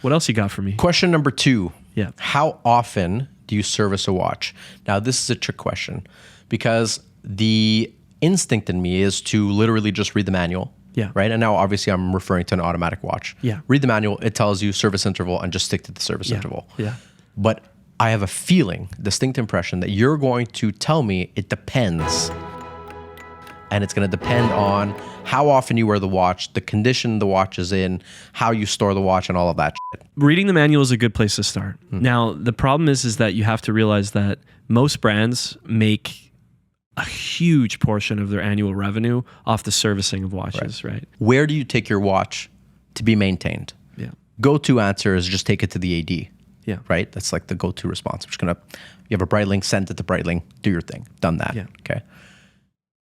What else you got for me? Question number 2. Yeah. How often do you service a watch? Now, this is a trick question because the instinct in me is to literally just read the manual. Yeah. Right. And now, obviously, I'm referring to an automatic watch. Yeah. Read the manual. It tells you service interval and just stick to the service interval. Yeah. But I have a feeling, distinct impression that you're going to tell me it depends. And it's going to depend on how often you wear the watch, the condition the watch is in, how you store the watch, and all of that shit. Reading the manual is a good place to start. Now, the problem is that you have to realize that most brands make a huge portion of their annual revenue off the servicing of watches, right? Where do you take your watch to be maintained? Yeah. Go-to answer is just take it to the AD. Yeah. Right? That's like the go-to response. I'm just going to, you have a Breitling, send it to Breitling, do your thing. Done that. Yeah. Okay.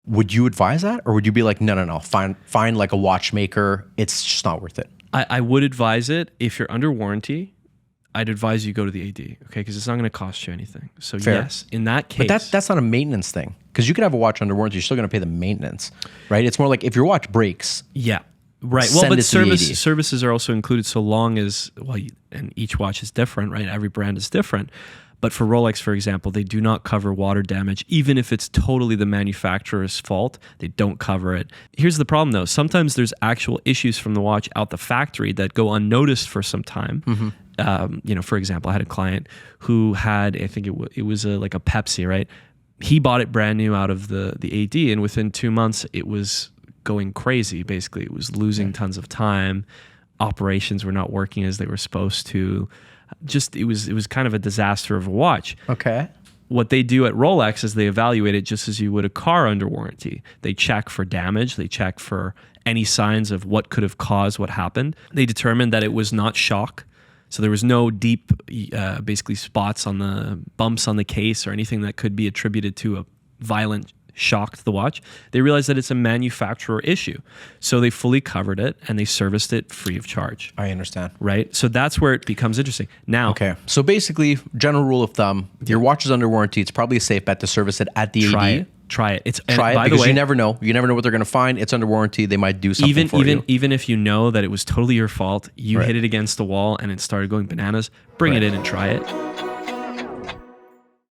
Would you advise that? Or would you be like, no, find like a watchmaker. It's just not worth it. I would advise it if you're under warranty. I'd advise you go to the AD, okay? Because it's not going to cost you anything. So Fair. yes, in that case. But that's not a maintenance thing. Because you could have a watch under warranty, you're still going to pay the maintenance, right? It's more like if your watch breaks. Yeah. Right. Well, Send but it to the AD. services are also included so long as, and each watch is different, right? Every brand is different. But for Rolex, for example, they do not cover water damage. Even if it's totally the manufacturer's fault, they don't cover it. Here's the problem though. Sometimes there's actual issues from the watch out the factory that go unnoticed for some time. For example, I had a client who had, I think it was like a Pepsi, right? He bought it brand new out of the AD, and within 2 months, it was going crazy. Basically, it was losing tons of time. Operations were not working as they were supposed to. Just it was kind of a disaster of a watch. Okay. What they do at Rolex is they evaluate it just as you would a car under warranty. They check for damage. They check for any signs of what could have caused what happened. They determined that it was not shock. So there was no deep, basically spots on the bumps on the case or anything that could be attributed to a violent shock to the watch. They realized that it's a manufacturer issue. So they fully covered it and they serviced it free of charge. I understand. Right? So that's where it becomes interesting. Now, Okay. So basically, general rule of thumb, your watch is under warranty. It's probably a safe bet to service it at the AD. Try it. Try it because you never know. You never know what they're going to find. It's under warranty. They might do something for you. Even if you know that it was totally your fault, you hit it against the wall and it started going bananas, bring it in and try it.